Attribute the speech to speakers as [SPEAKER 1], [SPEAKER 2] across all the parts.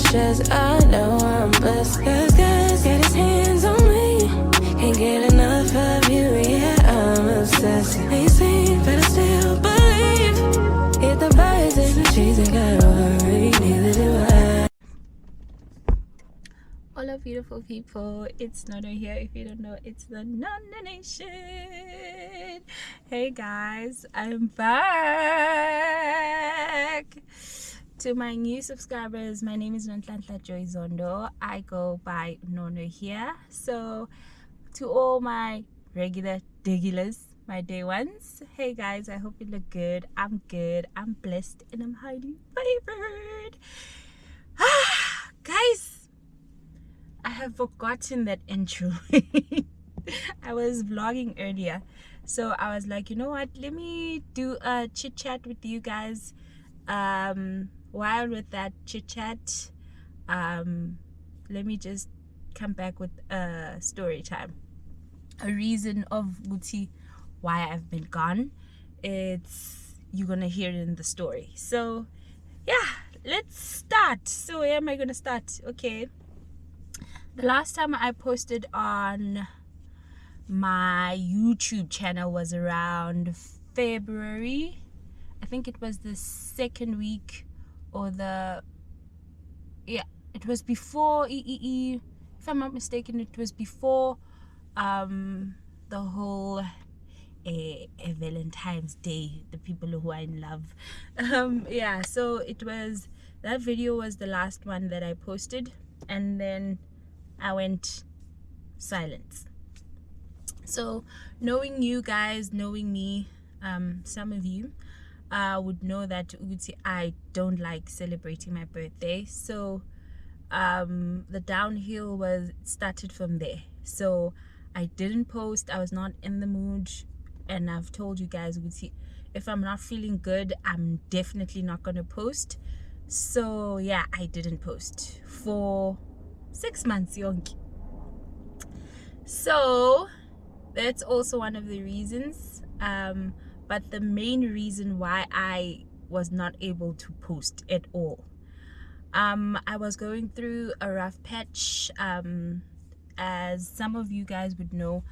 [SPEAKER 1] stress, I know I'm blessed. Cause God's got his hands on me. Can't get enough of you, yeah, I'm obsessed. Ain't seen, but I still believe. Hit the bars and the trees, ain't gotta worry, neither do I.
[SPEAKER 2] Hello beautiful people, it's Nono here. If you don't know, it's the Nono Nation. Hey guys, I'm back. To my new subscribers, my name is Nonhlanhla Joy Zondo. I go by Nono here. So to all my regulars, my day ones, hey guys, I hope you look good. I'm blessed, and I'm highly favored. Guys, I have forgotten that intro. I was vlogging earlier, so I was like, you know what, let me do a chit chat with you guys. While with that chit chat, let me just come back with a story time, a reason of Guti why I've been gone. You're gonna hear it in the story. So yeah, let's start. So where am I gonna start? Okay, the last time I posted on my YouTube channel was around February. I think it was the second week, or it was before EEE. If I'm not mistaken, it was before the whole Valentine's Day, the people who are in love. Yeah, so that video was the last one that I posted, and then I went silent. So knowing you guys, knowing me, some of you would know that I don't like celebrating my birthday. So the downhill started from there. So I didn't post. I was not in the mood, and I've told you guys, if I'm not feeling good, I'm definitely not gonna post. So yeah, I didn't post for 6 months, yonki. So that's also one of the reasons, but the main reason why I was not able to post at all, I was going through a rough patch. As some of you guys would know,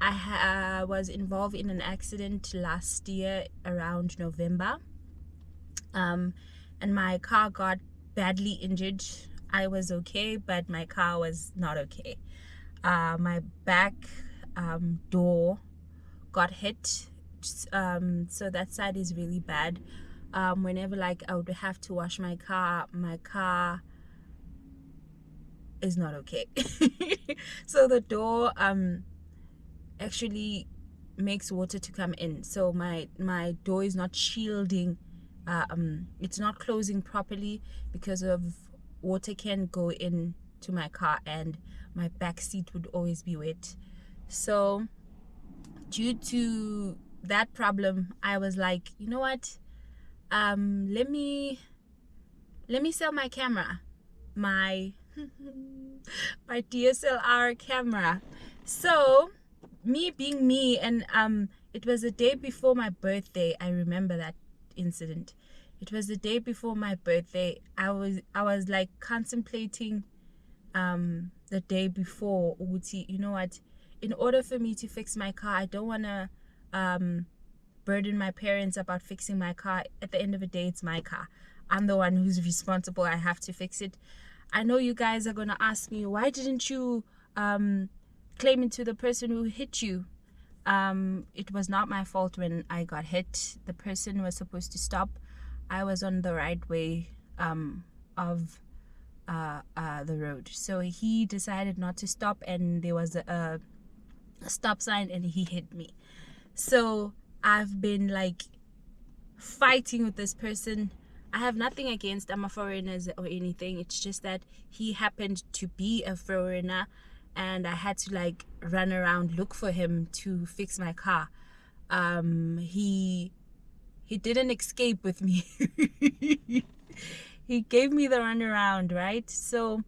[SPEAKER 2] I was involved in an accident last year around November, and my car got badly injured. I was okay, but my car was not okay. My back door got hit, so that side is really bad. Whenever I would have to wash my car is not okay. So the door actually makes water to come in, so my door is not shielding, it's not closing properly because of water can go in to my car, and my back seat would always be wet. So due to that problem, I was like, you know what, let me sell my camera, my my DSLR camera. So me being me, and it was the day before my birthday. I remember that incident. It was the day before my birthday. I was like contemplating the day before, Uti, you know what, in order for me to fix my car, I don't want to burden my parents about fixing my car. At the end of the day, it's my car. I'm the one who's responsible. I have to fix it. I know you guys are gonna ask me, why didn't you claim it to the person who hit you? It was not my fault when I got hit. The person was supposed to stop. I was on the right way of the road, so he decided not to stop, and there was a stop sign, and he hit me. So I've been like fighting with this person. I have nothing against foreigners or anything. It's just that he happened to be a foreigner, and I had to like run around, look for him to fix my car. He didn't escape with me. He gave me the runaround, right? So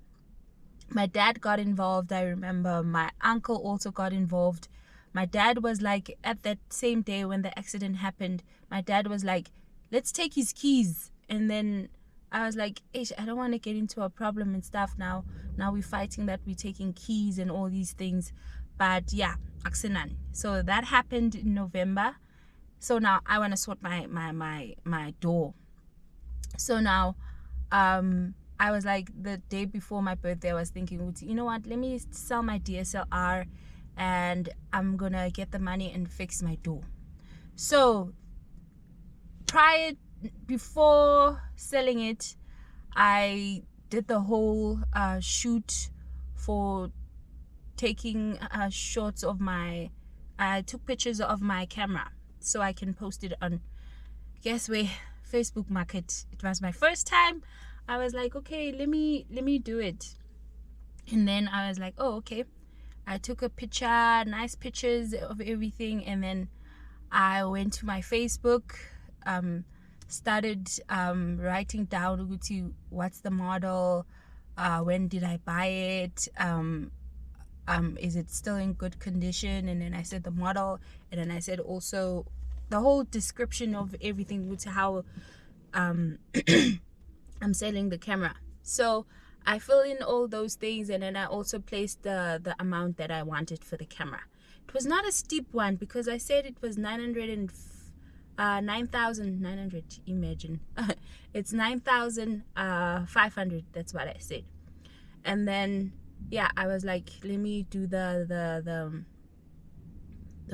[SPEAKER 2] my dad got involved. I remember my uncle also got involved. My dad was like, at that same day when the accident happened, my dad was like, let's take his keys and then I was like, "Ish, I don't want to get into a problem and stuff now. Now we're fighting that we're taking keys and all these things." But yeah, Aksinan. So that happened in November. So now I want to sort my door. So now I was like, the day before my birthday, I was thinking, you know what, let me sell my DSLR and I'm gonna get the money and fix my door. So before selling it, I did the whole shoot for taking shots of I took pictures of my camera so I can post it on, guess where, Facebook Market. It was my first time. I was like, okay, let me do it. And then I was like, oh, okay. I took a picture, nice pictures of everything, and then I went to my Facebook, started writing down what's the model, when did I buy it, is it still in good condition, and then I said the model, and then I said also the whole description of everything with how I'm selling the camera. So I fill in all those things, and then I also placed the amount that I wanted for the camera. It was not a steep one because I said it was 9,900. Imagine it's 9,500. That's what I said. And then yeah, I was like, let me do the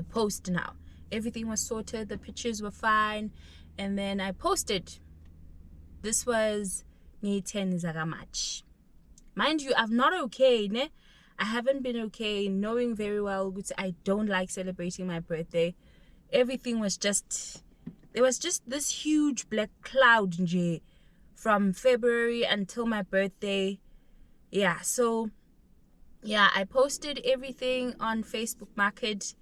[SPEAKER 2] post now. Everything was sorted, the pictures were fine, and then I posted. This was 10 Zagamatch. Mind you, I'm not okay, ne? I haven't been okay, knowing very well which I don't like celebrating my birthday. Everything was just, there was just this huge black cloud nje, from February until my birthday. Yeah, so yeah, I posted everything on Facebook Market.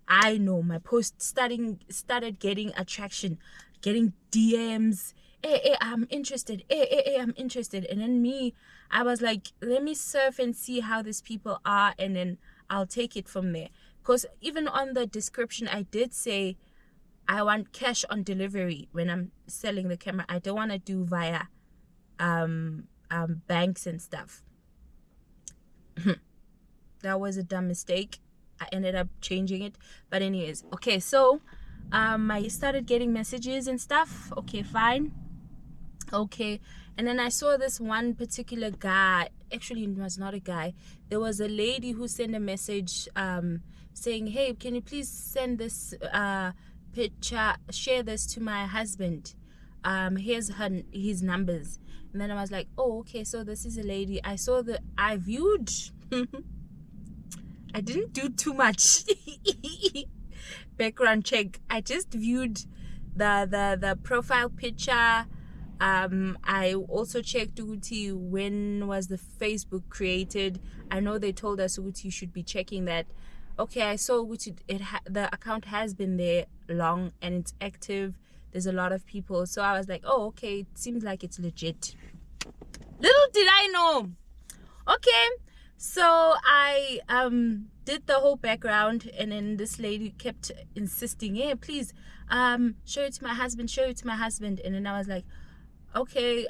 [SPEAKER 2] I know my post started getting attraction, getting DMs. Hey, I'm interested. Hey, I'm interested. And then me, I was like, let me surf and see how these people are, and then I'll take it from there. Because even on the description, I did say I want cash on delivery when I'm selling the camera. I don't want to do via banks and stuff. That was a dumb mistake. I ended up changing it. But anyways, okay, so I started getting messages and stuff. Okay, fine. Okay, and then I saw this one particular guy. Actually, it was not a guy. There was a lady who sent a message saying, hey, can you please send this picture, share this to my husband. Here's his numbers. And then I was like, oh, okay, so this is a lady. I viewed. I didn't do too much background check. I just viewed the profile picture. I also checked Uguti, when was the Facebook created. I know they told us Uguti you should be checking that. Okay, I saw Uguti, the account has been there long and it's active. There's a lot of people. So I was like, oh, okay, it seems like it's legit. Little did I know. Okay, so I did the whole background, and then this lady kept insisting, hey, please show it to my husband, show it to my husband. And then I was like, okay,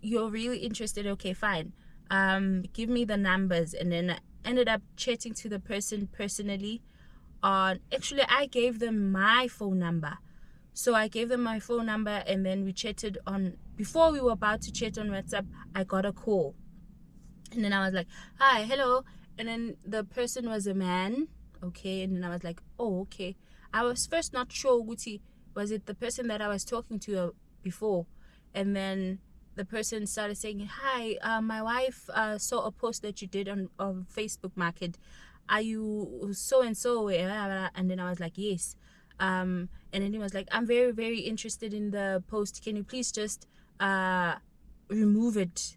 [SPEAKER 2] you're really interested, okay, fine, give me the numbers. And then I ended up chatting to the person personally actually I gave them my phone number. So I gave them my phone number, and then we chatted before we were about to chat on WhatsApp, I got a call. And then I was like, hi, hello. And then the person was a man. Okay, and then I was like, oh, okay. I was first not sure, Guti, was it the person that I was talking to before? And then the person started saying, hi, my wife saw a post that you did on Facebook Market. Are you so and so? And then I was like, yes. And then he was like, I'm very, very interested in the post. Can you please just remove it?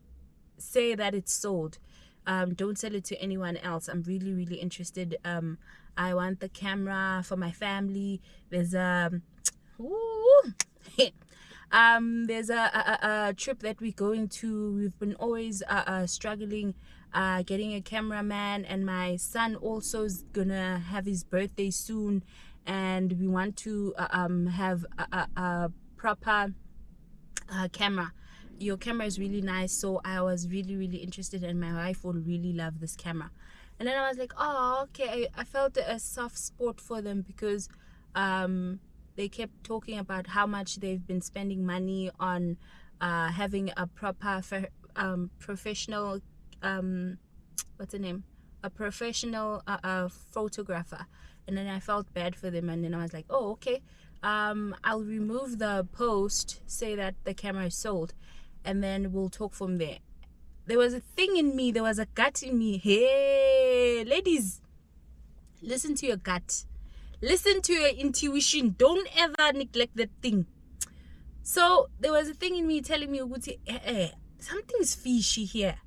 [SPEAKER 2] Say that it's sold. Don't sell it to anyone else. I'm really, really interested. I want the camera for my family. There's there's a trip that we're going to. We've been always struggling getting a cameraman, and my son also is gonna have his birthday soon, and we want to have a proper camera. Your camera is really nice. So I was really, really interested, and my wife will really love this camera. And then I was like, oh, okay. I felt a soft spot for them because they kept talking about how much they've been spending money on having a proper professional what's the name, a professional photographer. And then I felt bad for them, and then I was like, oh, okay, I'll remove the post, say that the camera is sold, and then we'll talk from there. There was a thing in me, there was a gut in me. Hey ladies, listen to your gut, listen to your intuition, don't ever neglect that thing. So there was a thing in me telling me, something's fishy here.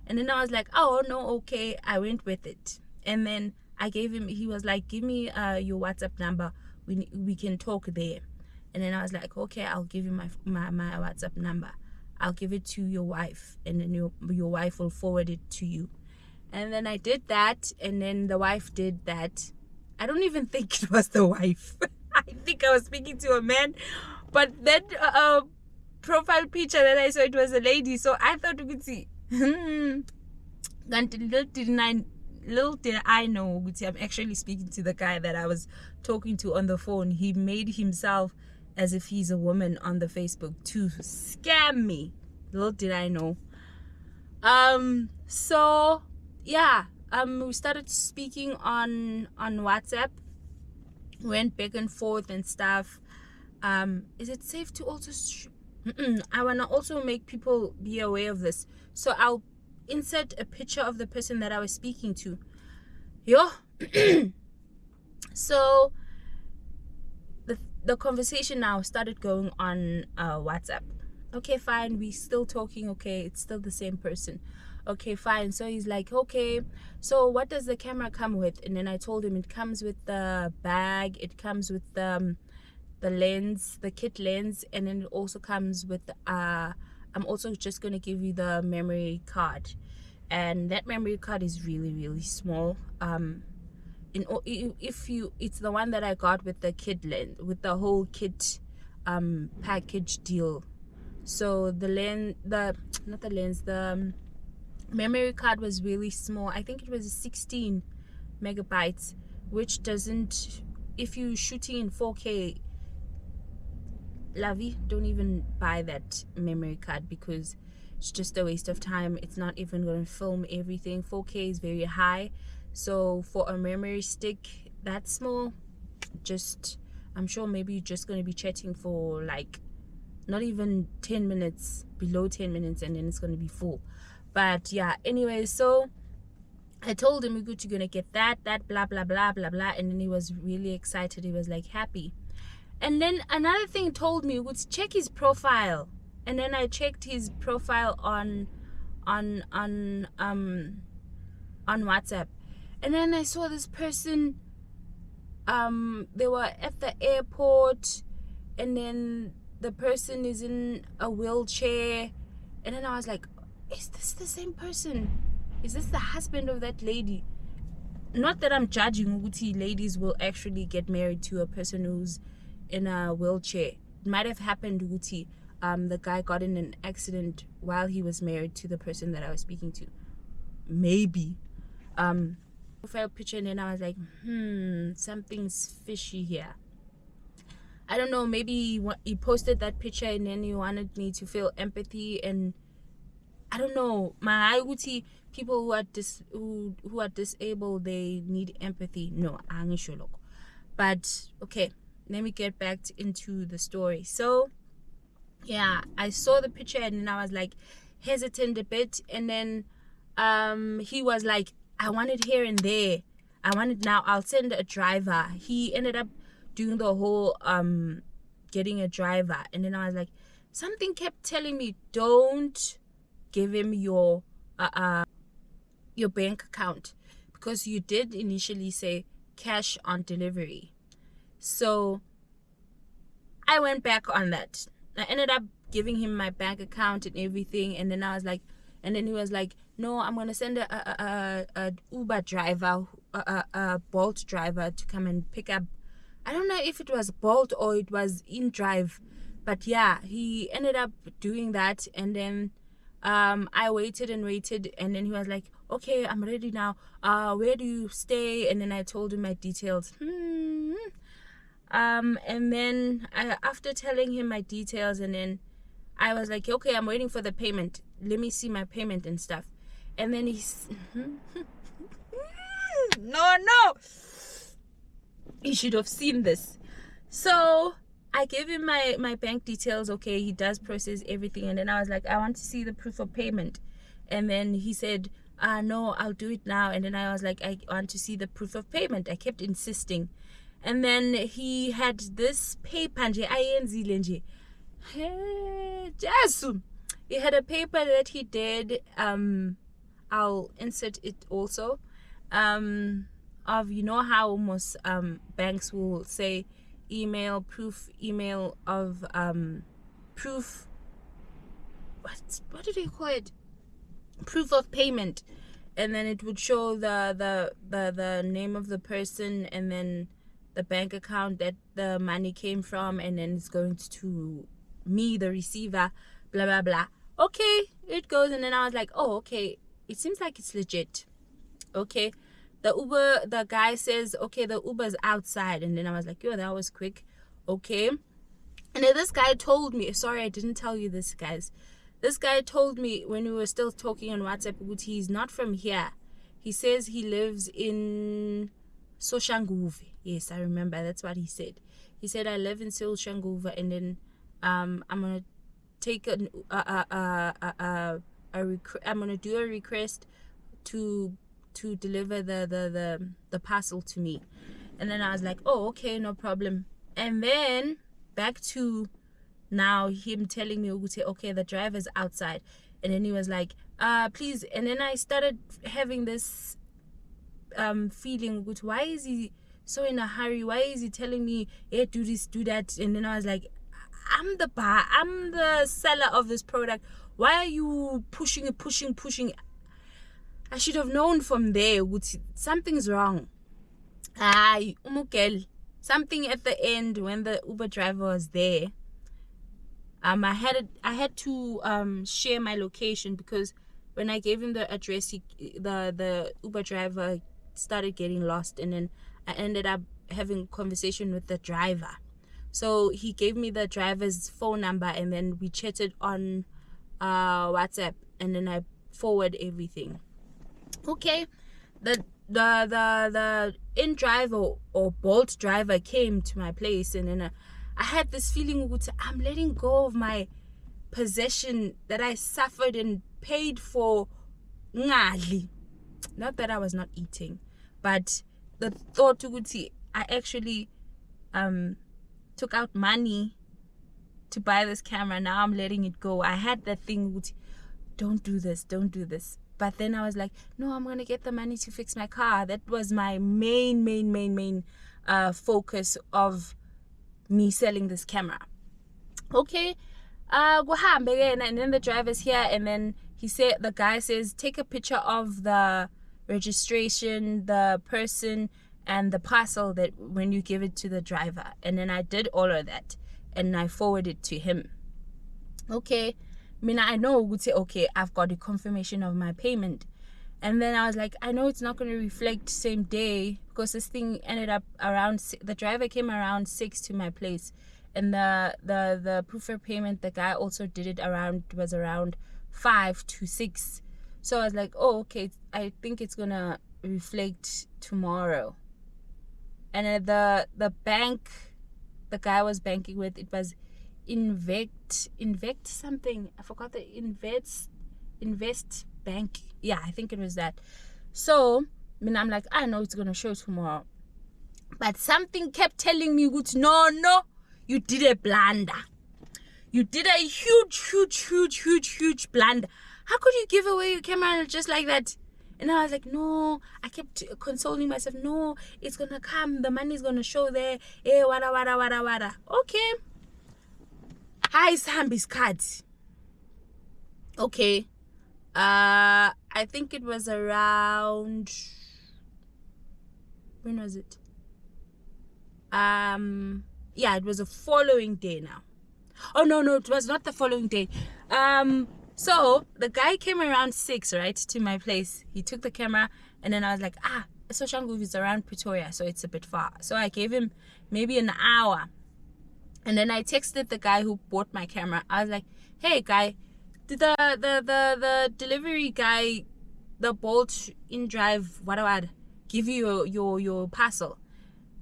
[SPEAKER 2] And then I was like, oh no, okay. I went with it. And then I gave him, he was like, give me your WhatsApp number, we can talk there. And then I was like, okay, I'll give you my WhatsApp number, I'll give it to your wife, and then your wife will forward it to you. And then I did that, and then the wife did that. I don't even think it was the wife. I think I was speaking to a man, but that profile picture that I saw, it was a lady. So I thought we could see. Little did I know, I'm actually speaking to the guy that I was talking to on the phone. He made himself as if he's a woman on the Facebook to scam me. Little did I know. So yeah, we started speaking on WhatsApp, went back and forth and stuff. Is it safe to also I want to also make people be aware of this, so I'll insert a picture of the person that I was speaking to. So the conversation now started going on WhatsApp. Okay, fine, we still talking. Okay, it's still the same person. Okay, fine. So he's like, okay, so what does the camera come with? And then I told him it comes with the bag, it comes with the lens, the kit lens, and then it also comes with I'm also just going to give you the memory card, and that memory card is really, really small. It's the one that I got with the kit lens, with the whole kit package deal. So the memory card was really small. I think it was 16 megabytes, which doesn't, if you're shooting in 4K, Lovey, don't even buy that memory card, because it's just a waste of time. It's not even going to film everything. 4K is very high, so for a memory stick that small, just, I'm sure maybe you're just going to be chatting for like not even 10 minutes, below 10 minutes, and then it's going to be full. But yeah, anyway, so I told him we're going to get that blah blah blah blah blah, and then he was really excited. He was like happy. And then another thing told me, would check his profile, and then I checked his profile on WhatsApp, and then I saw this person. They were at the airport, and then the person is in a wheelchair, and then I was like, is this the same person? Is this the husband of that lady? Not that I'm judging Uguti, ladies will actually get married to a person who's in a wheelchair. It might have happened, Uguti. The guy got in an accident while he was married to the person that I was speaking to. Maybe. Profile picture, and then I was like, something's fishy here. I don't know, maybe he posted that picture and then he wanted me to feel empathy, and I don't know. My Uguti, people who are disabled, they need empathy. No, I'm sure. But okay, let me get back into the story. So yeah, I saw the picture and then I was like hesitant a bit, and then he was like, I want it here and there, I want it now, I'll send a driver. He ended up doing the whole getting a driver, and then I was like, something kept telling me, don't give him your bank account, because you did initially say cash on delivery. So I went back on that. I ended up giving him my bank account and everything, and then I was like, and then he was like, no, I'm gonna send a Uber driver, a Bolt driver to come and pick up. I don't know if it was Bolt or it was InDrive, But yeah, he ended up doing that, and then I waited and waited, and then he was like, okay, I'm ready now. Where do you stay? And then I told him my details. And then after telling him my details, and then I was like, okay, I'm waiting for the payment. Let me see my payment and stuff. And then he's no, he should have seen this. So I gave him my bank details. Okay, he does process everything. And then I was like, I want to see the proof of payment. And then he said, no, I'll do it now. And then I was like, I want to see the proof of payment. I kept insisting. And then he had this paper nje ayenzile nje. Jesu. He had a paper that he did. I'll insert it also. Of, you know how almost banks will say email of proof, what do they call it, proof of payment, and then it would show the name of the person, and then the bank account that the money came from, and then it's going to me, the receiver, blah blah blah. Okay, it goes. And then I was like, oh, okay, it seems like it's legit. Okay, the guy says, okay, the Uber's outside. And then I was like, yo, that was quick. Okay. And then this guy told me, sorry, I didn't tell you this, guys. This guy told me when we were still talking on WhatsApp, he's not from here. He says he lives in Soshanguve. Yes, I remember. That's what he said. He said, I live in Soshanguve, and then I'm gonna take I'm gonna do a request to deliver the parcel to me. And then I was like, oh, okay, no problem. And then back to now him telling me, okay, the driver's outside. And then he was like, please. And then I started having this feeling, why is he so in a hurry? Why is he telling me, hey, do this, do that? And then I was like, I'm the seller of this product. Why are you pushing? I should have known from there, something's wrong. Something at the end when the Uber driver was there. I had to share my location, because when I gave him the address, the Uber driver started getting lost, and then I ended up having a conversation with the driver. So he gave me the driver's phone number, and then we chatted on WhatsApp, and then I forward everything. Okay, the in driver or Bolt driver came to my place, and then I had this feeling that I'm letting go of my possession that I suffered and paid for ngali. Not that I was not eating, but the thought to I actually took out money to buy this camera. Now I'm letting it go. I had that thing, don't do this. But then I was like, no, I'm going to get the money to fix my car. That was my main focus of me selling this camera. Okay. And then the driver's here, and then the guy says, take a picture of the registration, the person, and the parcel that when you give it to the driver. And then I did all of that, and I forwarded it to him. Okay. I know okay, I've got a confirmation of my payment. And then I was like, I know it's not going to reflect same day, because this thing ended up the driver came around 6 to my place, and the proof of payment, the guy also did it was around 5 to 6. So I was like, oh, okay, I think it's gonna reflect tomorrow. And the bank the guy was banking with, it was invest something, I forgot the invest bank. Yeah, I think it was that. So I'm like, I know it's gonna show tomorrow, but something kept telling me, no, you did a blunder. You did a huge blunder. How could you give away your camera just like that? And I was like, no. I kept consoling myself, no, it's gonna come, the money's gonna show there. Wada. Okay, hi, Sambi's cards. Okay, I think it was around, when was it? Yeah, it was a following day now. Oh no, it was not the following day. So the guy came around 6, right, to my place. He took the camera, and then I was like, Soshanguve is around Pretoria, so it's a bit far. So I gave him maybe an hour. And then I texted the guy who bought my camera. I was like, hey guy, did the delivery guy, the Bolt in Drive, what give you your parcel?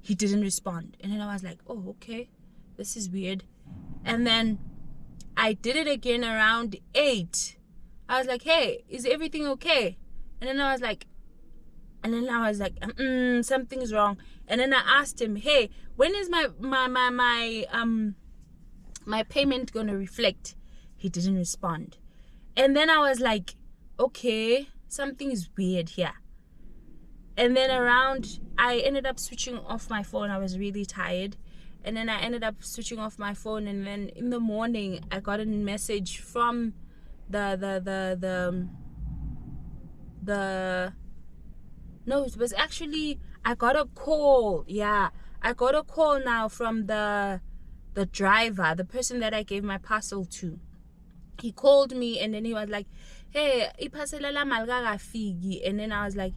[SPEAKER 2] He didn't respond. And then I was like, oh, okay, this is weird. And then I did it again around 8. I was like, hey, is everything okay? And then I was like, something's wrong. And then I asked him, hey, when is my payment gonna reflect? He didn't respond. And then I was like, okay, something is weird here. And then I ended up switching off my phone. I was really tired. And then I ended up switching off my phone. And then in the morning, I got a message from no, it was actually, I got a call. Yeah, I got a call now from the driver, the person that I gave my parcel to. He called me, and then he was like, hey, ipasela la malga figi. And then I was like,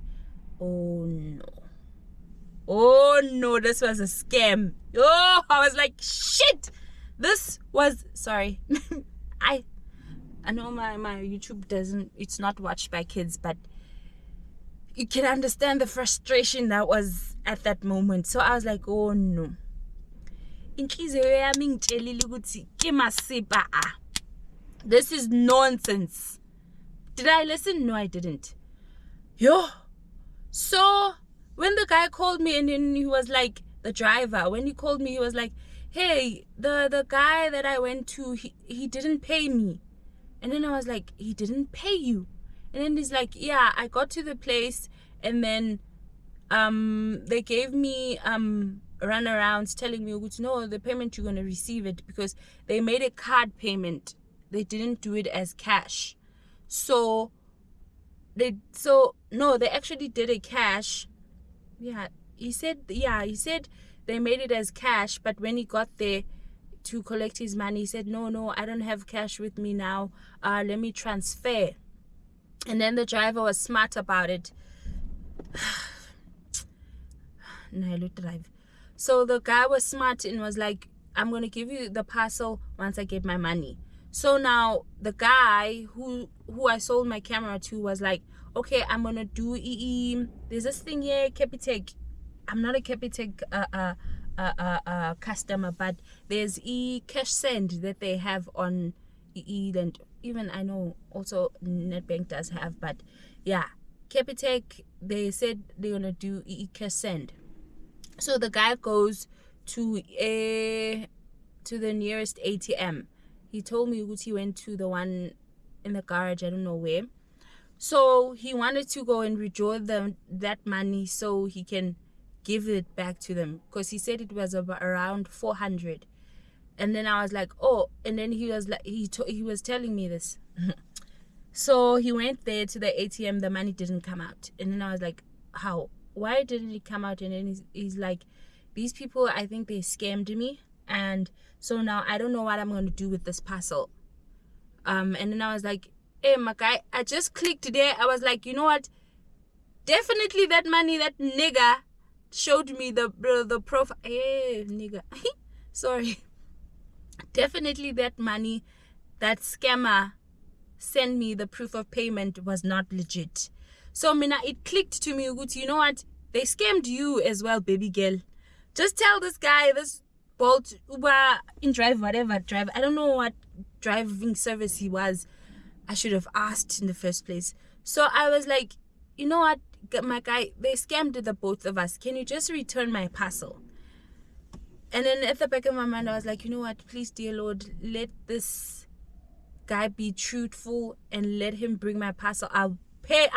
[SPEAKER 2] oh no, this was a scam. Oh, I was like, shit, this was, sorry. I know my YouTube it's not watched by kids, but you can understand the frustration that was at that moment. So I was like, oh no. This is nonsense. Did I listen? No, I didn't. Yo. So when the guy called me, and then he was like, the driver, when he called me, he was like, hey, the guy that I went to, he didn't pay me. And then I was like, he didn't pay you? And then he's like, yeah, I got to the place, and then they gave me runarounds telling me, no, the payment, you're going to receive it, because they made a card payment. They didn't do it as cash. So they actually did a cash. Yeah, he said they made it as cash, but when he got there to collect his money, he said, no, I don't have cash with me now. Let me transfer. And then the driver was smart about it. So the guy was smart and was like, I'm going to give you the parcel once I get my money. So now the guy who I sold my camera to was like, okay, I'm going to do there's this thing here, Capitec. I'm not a Capitec customer, but there's cash send that they have on and even I know also NetBank does have, but yeah, Capitec, they said they're gonna do cash send. So the guy goes to the nearest ATM. He told me he went to the one in the garage, I don't know where. So he wanted to go and withdraw that money so he can give it back to them, because he said it was about around 400. And then I was like, oh, and then he was like, he was telling me this. So he went there to the ATM, the money didn't come out. And then I was like, how? Why didn't it come out? And then he's like, these people, I think they scammed me. And so now I don't know what I'm going to do with this parcel. And then I was like, hey, my guy, I just clicked there. I was like, you know what? Definitely that money, that nigga showed me the profile. Hey, nigga. Sorry. Definitely that money, that scammer sent me the proof of payment was not legit. So Mina, it clicked to me, you know what? They scammed you as well, baby girl. Just tell this guy, this Bolt, Uber, in Drive, whatever drive. I don't know what driving service he was. I should have asked in the first place. So I was like, you know what, my guy, they scammed the both of us. Can you just return my parcel? And then at the back of my mind, I was like, you know what, please, dear Lord, let this guy be truthful and let him bring my parcel. I'll pay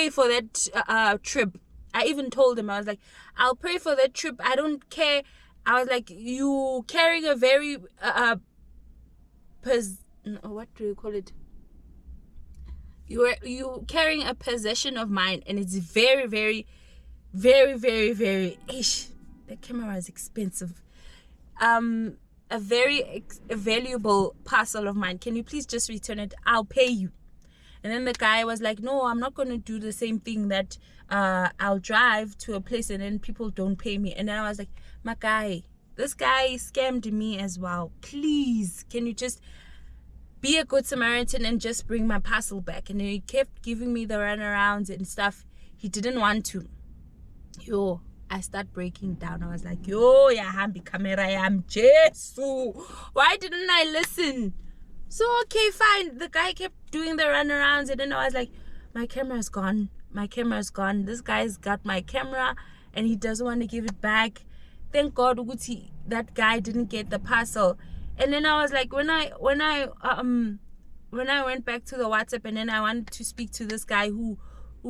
[SPEAKER 2] for that trip. I even told him, I was like, I'll pay for that trip. I don't care. I was like, you carrying a very what do you call it? You carrying a possession of mine, and it's very, very, very, very, very ish. The camera is expensive. a very valuable parcel of mine. Can you please just return it? I'll pay you. And then the guy was like, no, I'm not going to do the same thing that I'll drive to a place and then people don't pay me. And then I was like, my guy, this guy scammed me as well. Please, can you just be a good Samaritan and just bring my parcel back? And then he kept giving me the runarounds and stuff. He didn't want to. Yo, I start breaking down. I was like, yo, yahambi camera yam Jesu. Why didn't I listen? So, okay, fine. The guy kept doing the runarounds, and then I was like, my camera's gone. My camera's gone. This guy's got my camera, and he doesn't want to give it back. Thank God Uguti, that guy didn't get the parcel. And then I was like, when I went back to the WhatsApp, and then I wanted to speak to this guy who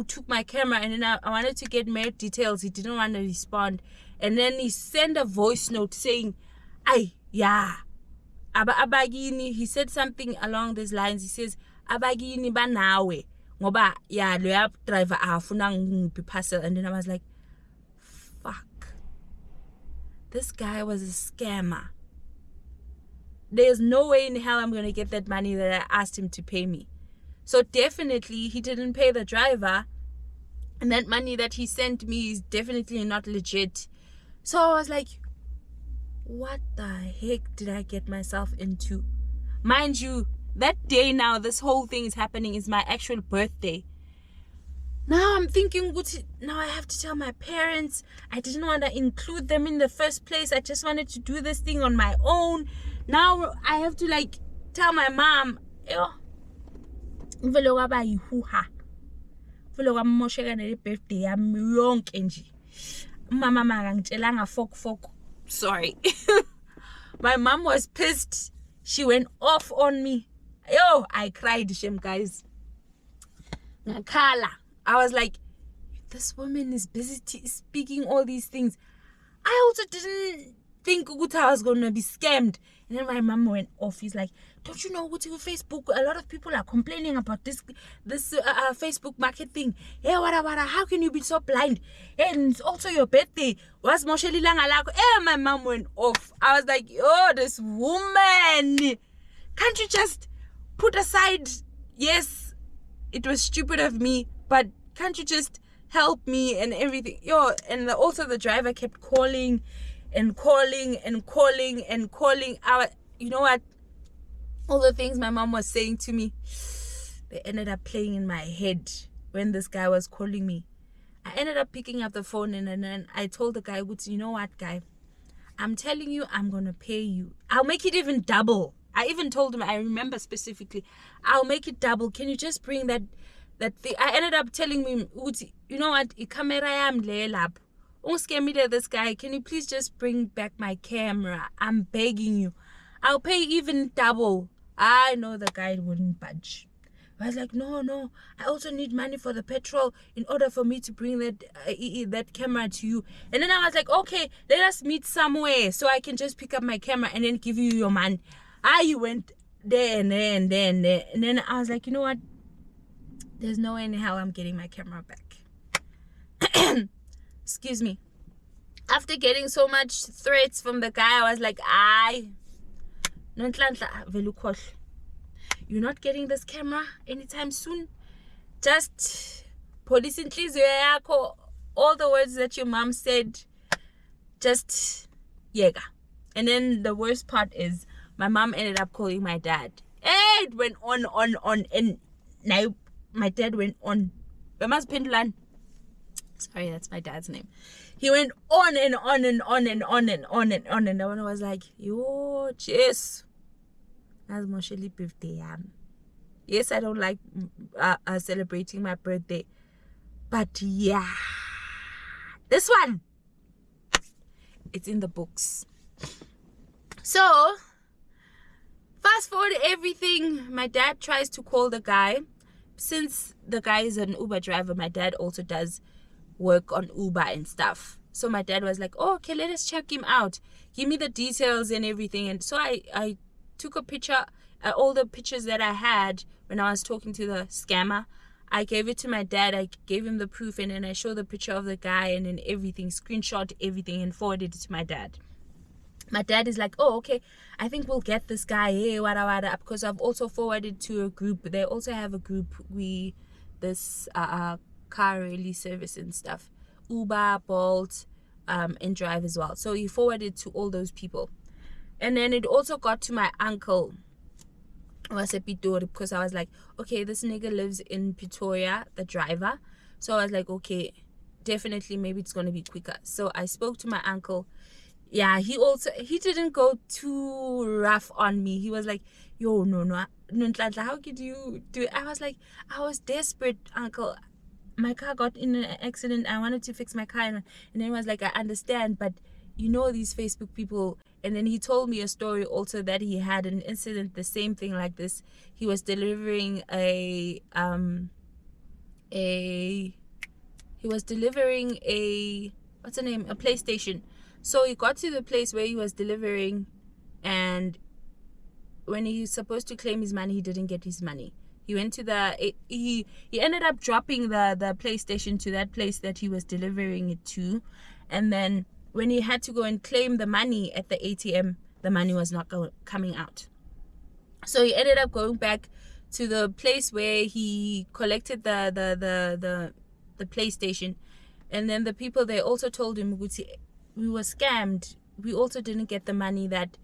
[SPEAKER 2] took my camera, and then I wanted to get more details. He didn't want to respond. And then he sent a voice note saying, ay, yeah. Abagini, he said something along these lines. He says, abagini ba nawe ngoba ya lo driver afuna ngiphi parcel. And then I was like, fuck, this guy was a scammer. There's no way in hell I'm gonna get that money that I asked him to pay me. So definitely he didn't pay the driver, and that money that he sent me is definitely not legit. So I was like, what the heck did I get myself into? Mind you, that day now, this whole thing is happening, is my actual birthday. Now I'm thinking, now I have to tell my parents. I didn't want to include them in the first place. I just wanted to do this thing on my own. Now I have to like tell my mom, yo, sorry. My mom was pissed. She went off on me. Yo, I cried, shame, guys. Nakala. I was like, this woman is busy speaking all these things. I also didn't think Uguta was going to be scammed. And then my mom went off. He's like, don't you know what your Facebook, a lot of people are complaining about this Facebook market thing. Hey, wada, how can you be so blind? And it's also your birthday. Was Mosheli Langalako? Hey, my mom went off. I was like, oh, this woman. Can't you just put aside, yes, it was stupid of me, but can't you just help me and everything? Yo, and also the driver kept calling and calling and calling and calling. You know what? All the things my mom was saying to me, they ended up playing in my head when this guy was calling me. I ended up picking up the phone, and then I told the guy, you know what, guy? I'm telling you, I'm going to pay you. I'll make it even double. I even told him, I remember specifically, I'll make it double. Can you just bring that thing? I ended up telling him, you know what? This guy, can you please just bring back my camera? I'm begging you. I'll pay even double. I know the guy wouldn't budge. I was like, no, I also need money for the petrol in order for me to bring that camera to you. And then I was like, okay, let us meet somewhere so I can just pick up my camera and then give you your money. You went there and there and there and there. And then I was like, you know what? There's no way in hell I'm getting my camera back. Excuse me. After getting so much threats from the guy, I was like, you're not getting this camera anytime soon. Just police in all the words that your mom said, just yega. And then the worst part is my mom ended up calling my dad. It went on, and now my dad went on. Sorry, that's my dad's name. He went on and on and on and on and on and on, and I was like, yo, jeez. That's Mosheli birthday. Yes, I don't like celebrating my birthday, but yeah, this one, it's in the books. So fast forward everything, my dad tries to call the guy. Since the guy is an Uber driver, my dad also does work on Uber and stuff. So my dad was like, oh, okay, let us check him out. Give me the details and everything. And so I took a picture, all the pictures that I had when I was talking to the scammer. I gave it to my dad. I gave him the proof, and then I showed the picture of the guy and then everything, screenshot everything and forwarded it to my dad. my dad is like, oh, okay, I think we'll get this guy, hey, wada wada, because I've also forwarded to a group. They also have a group, this car rally service and stuff, Uber, Bolt, and Drive as well. So he forwarded to all those people. And then it also got to my uncle, was at Pitori, because I was like, okay, this nigga lives in Pretoria, the driver. So I was like, okay, definitely maybe it's going to be quicker. So I spoke to my uncle. Yeah, he didn't go too rough on me. He was like, yo, no, Nhlanhla, how could you do it? I was like, I was desperate, uncle. My car got in an accident. I wanted to fix my car. And then he was like, I understand, but you know these Facebook people. And then he told me a story also that he had an incident, the same thing like this. He was delivering a what's the name? A PlayStation. So he got to the place where he was delivering, and when he was supposed to claim his money, he didn't get his money. He went to he ended up dropping the PlayStation to that place that he was delivering it to, and then when he had to go and claim the money at the ATM, the money was not coming out. So he ended up going back to the place where he collected the PlayStation, and then the people, they also told him, we were scammed. We also didn't get the money that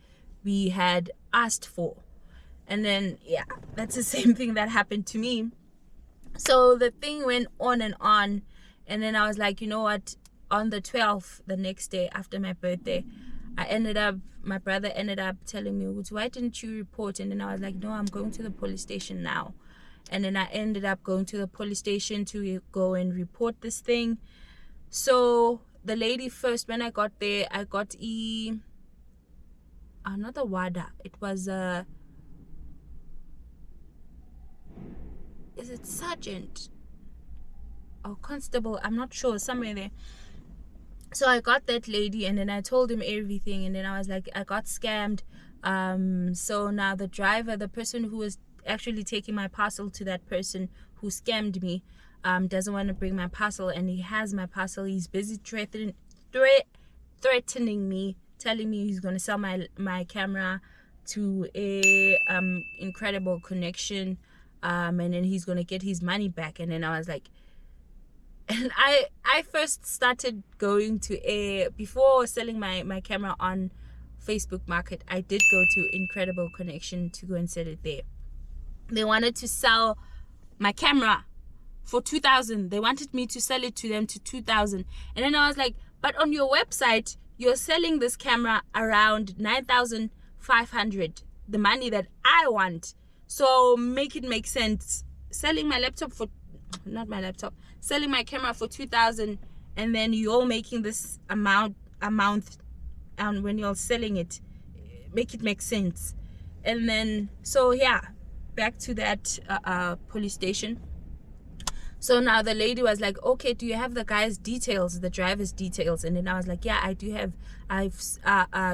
[SPEAKER 2] we had asked for. And then, yeah, that's the same thing that happened to me. So the thing went on, and then I was like, you know what, on the 12th, the next day after my birthday, my brother ended up telling me, why didn't you report? And then I was like, no, I'm going to the police station now. And then I ended up going to the police station to go and report this thing. So the lady first, when I got there, I got not a WADA. It was is it sergeant or constable? I'm not sure, somewhere there. So I got that lady, and then I told him everything, and then I was like, I got scammed. So now the driver, the person who was actually taking my parcel to that person who scammed me, doesn't want to bring my parcel, and he has my parcel. He's busy threatening me, telling me he's going to sell my camera to a incredible connection, and then he's going to get his money back. And then I was like, and I first started going to before selling my camera on Facebook Market, I did go to Incredible Connection to go and sell it there. They wanted to sell my camera for 2,000. They wanted me to sell it to them to 2,000. And then I was like, but on your website, you're selling this camera around 9,500, the money that I want. So make it make sense. Selling my laptop for, not my laptop, selling my camera for 2,000, and then you're making this amount, and when you're selling it, make it make sense. And then, so yeah, back to that police station. So now the lady was like, okay, do you have the guy's details, the driver's details? And then I was like, yeah, I do have. I've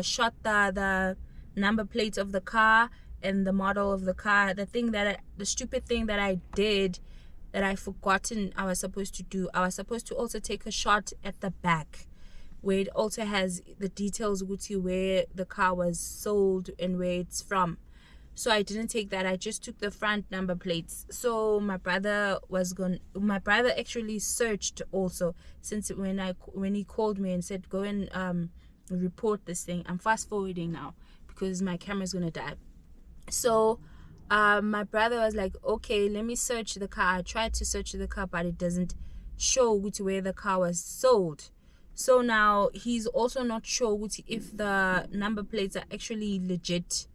[SPEAKER 2] shot the number plates of the car and the model of the car. The stupid thing that I did, that I forgotten I was supposed to do, I was supposed to also take a shot at the back, where it also has the details, where the car was sold and where it's from. So I didn't take that. I just took the front number plates. So my brother actually searched also, since when he called me and said, go and report this thing. I'm fast forwarding now because my camera's gonna die. So my brother was like, okay, let me search the car. I tried to search the car, but it doesn't show where the car was sold. So now he's also not sure if the number plates are actually legit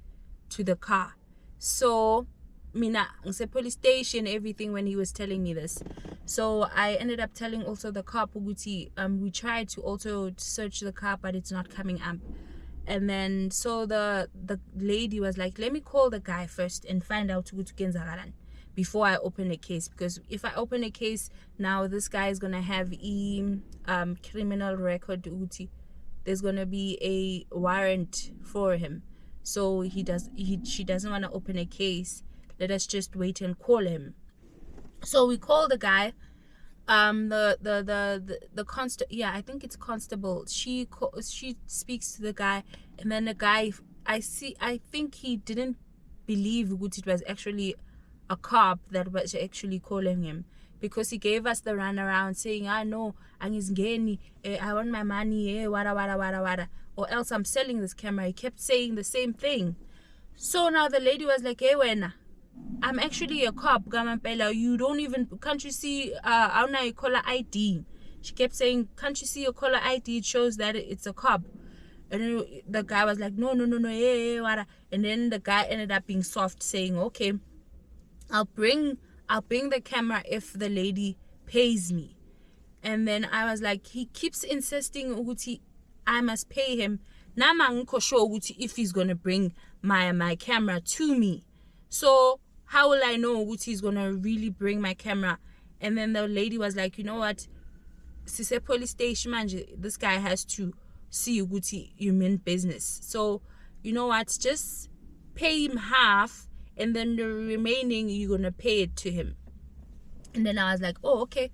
[SPEAKER 2] to the car. So mina ngise police station, everything, when he was telling me this. So I ended up telling also the cop ukuthi we tried to also search the car, but it's not coming up. And then so the lady was like, let me call the guy first and find out before I open a case, because if I open a case now, this guy is gonna have criminal record uti. There's gonna be a warrant for him. So she doesn't want to open a case. Let us just wait and call him. So we call the guy. the constable, yeah, I think it's constable, she speaks to the guy, and then the guy, I think he didn't believe it was actually a cop that was actually calling him, because he gave us the runaround saying, I know, angizingeni, I want my money, wada wada wada wada, or else I'm selling this camera. He kept saying the same thing. So now the lady was like, hey wena, I'm actually a cop, Gamampela. You don't even, can't you see, how now you call her ID? She kept saying, can't you see your caller ID? It shows that it's a cop. And then the guy was like, no, yeah, wada. And then the guy ended up being soft, saying, okay, I'll bring the camera if the lady pays me. And then I was like, he keeps insisting ukuthi I must pay him. Nama ngikho sure ukuthi if he's gonna bring my camera to me. So how will I know ukuthi he's gonna really bring my camera? And then the lady was like, you know what? Sise police station manje, this guy has to see ukuthi you mean business. So you know what? Just pay him half, and then the remaining you're gonna pay it to him. And then I was like, oh, okay,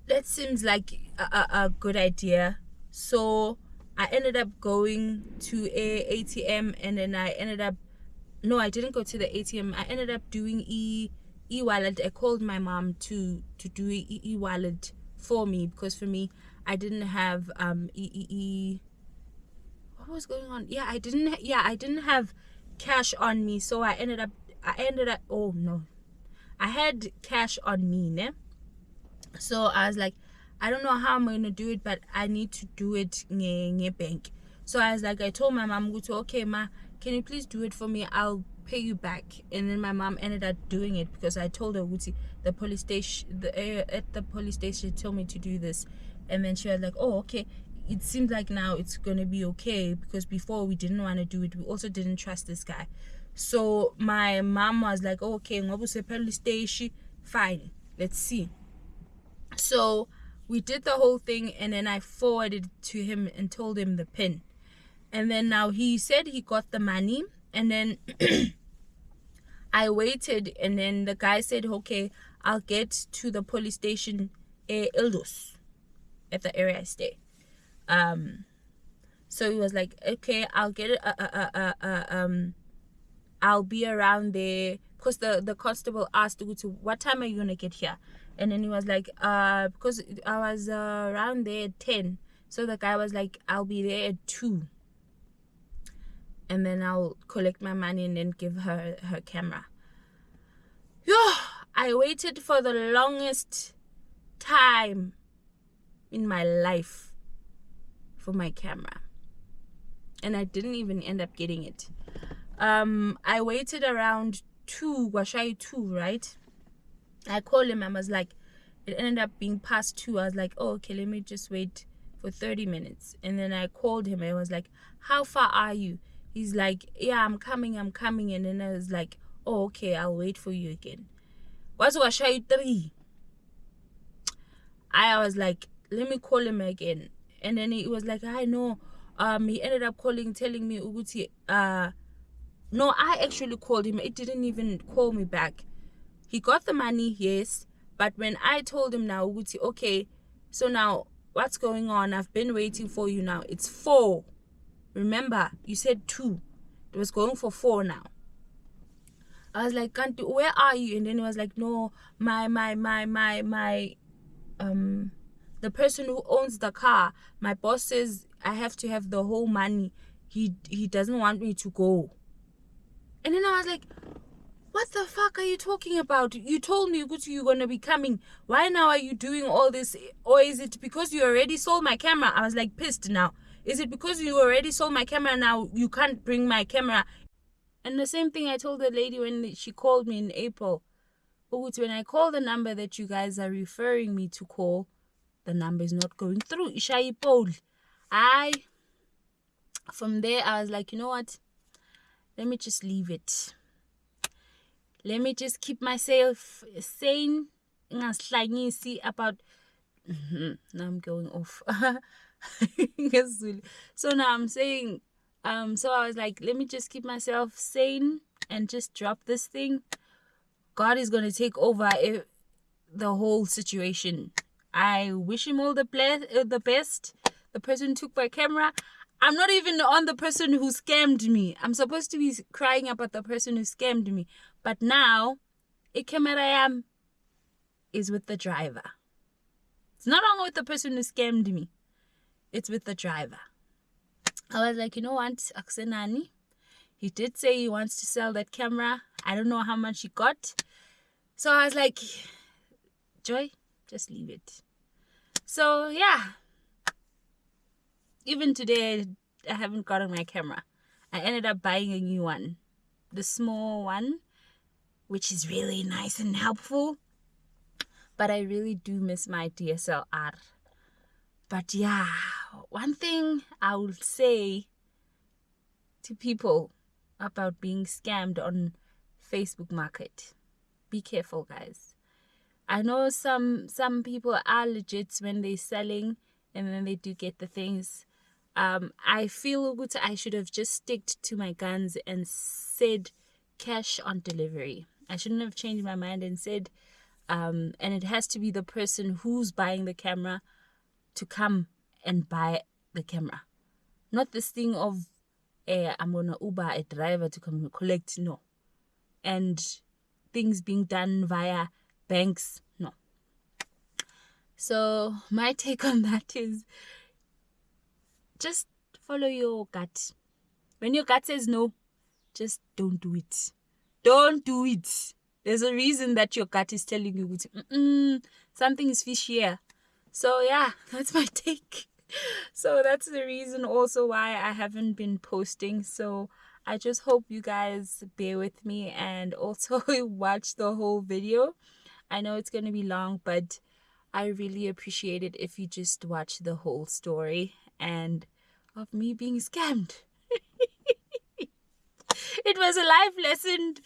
[SPEAKER 2] that seems like a good idea. So I ended up going to a ATM, and then I didn't go to the ATM. I ended up doing e-wallet. I called my mom to do e-wallet for me, because for me, I didn't have what was going on? I didn't have cash on me. So I ended up oh no, I had cash on me, ne? So I was like, I don't know how I'm going to do it, but I need to do it nge bank. So I was like, I told my mom, okay ma, can you please do it for me? I'll pay you back. And then my mom ended up doing it, because I told her the police station, at the police station told me to do this. And then she was like, oh, okay, it seems like now it's going to be okay, because before we didn't want to do it. We also didn't trust this guy. So my mom was like, oh, okay, ngobuse police station, fine, let's see. So we did the whole thing, and then I forwarded it to him and told him the pin. And then now he said he got the money, and then I waited, and then the guy said, okay, I'll get to the police station Ildos, at the area I stay. So he was like, okay, I'll get it, I'll be around there, because the constable asked, what time are you gonna get here? And then he was like, because I was around there at 10. So the guy was like, I'll be there at 2. And then I'll collect my money and then give her her camera. I waited for the longest time in my life for my camera. And I didn't even end up getting it. I waited around 2, Washai 2, right? I called him. I was like, it ended up being past 2. I was like, oh, okay, let me just wait for 30 minutes. And then I called him. I was like, how far are you? He's like, yeah, I'm coming. And then I was like, oh, okay, I'll wait for you again. What's Washai 3? I was like, let me call him again. And then he was like, I know. He ended up calling, telling me, Uguti, no, I actually called him. It didn't even call me back. He got the money, yes. But when I told him now, Uguti, okay, so now what's going on? I've been waiting for you now. It's 4. Remember, you said 2. It was going for 4 now. I was like, Kanti, where are you? And then he was like, no, the person who owns the car, my boss says I have to have the whole money. He doesn't want me to go. And then I was like, what the fuck are you talking about? You told me you're going to be coming. Why now are you doing all this? Or is it because you already sold my camera? I was like pissed now. Is it because you already sold my camera now you can't bring my camera? And the same thing I told the lady when she called me in April. When I call the number that you guys are referring me to call, the number is not going through. From there, I was like, you know what? Let me just leave it. Let me just keep myself sane. About now I'm going off. So now I'm saying, so I was like, let me just keep myself sane and just drop this thing. God is gonna take over. If the whole situation. I wish him all the best. The person who took my camera. I'm not even on the person who scammed me. I'm supposed to be crying about the person who scammed me. But now, a camera is with the driver. It's not only with the person who scammed me. It's with the driver. I was like, you know what, Aksenani? He did say he wants to sell that camera. I don't know how much he got. So I was like, Joy, just leave it. So yeah. Even today, I haven't gotten my camera. I ended up buying a new one. The small one, which is really nice and helpful. But I really do miss my DSLR. But yeah, one thing I will say to people about being scammed on Facebook Market. Be careful, guys. I know some people are legit when they're selling and then they do get the things. I feel good. I should have just stick to my guns and said cash on delivery. I shouldn't have changed my mind and said, and it has to be the person who's buying the camera to come and buy the camera. Not this thing of, I'm going to Uber a driver to come and collect. No. And things being done via banks. No. So my take on that is just follow your gut. When your gut says no, just don't do it. Don't do it. There's a reason that your gut is telling you something is fishy here. So yeah, that's my take. So that's the reason also why I haven't been posting. So I just hope you guys bear with me and also watch the whole video. I know it's going to be long, but I really appreciate it if you just watch the whole story and of me being scammed. It was a life lesson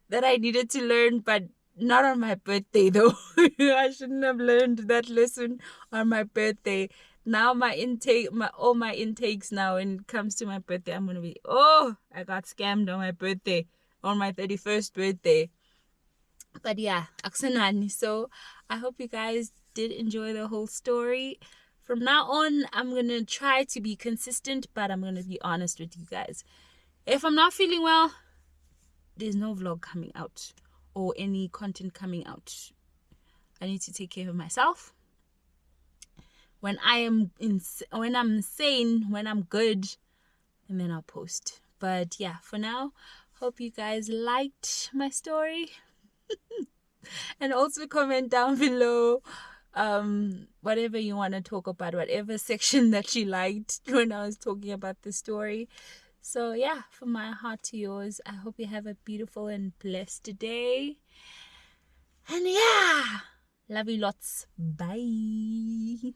[SPEAKER 2] that I needed to learn, but not on my birthday though. I shouldn't have learned that lesson on my birthday. Now all my intakes now when it comes to my birthday, I'm gonna be, I got scammed on my birthday, on my 31st birthday. But yeah, Aksenani. So I hope you guys did enjoy the whole story. From now on, I'm gonna try to be consistent, but I'm gonna be honest with you guys. If I'm not feeling well, there's no vlog coming out or any content coming out. I need to take care of myself. When I'm sane, when I'm good, and then I'll post. But yeah, for now, hope you guys liked my story. And also comment down below whatever you want to talk about, whatever section that you liked when I was talking about the story. So yeah, from my heart to yours, I hope you have a beautiful and blessed day. And yeah, love you lots. Bye.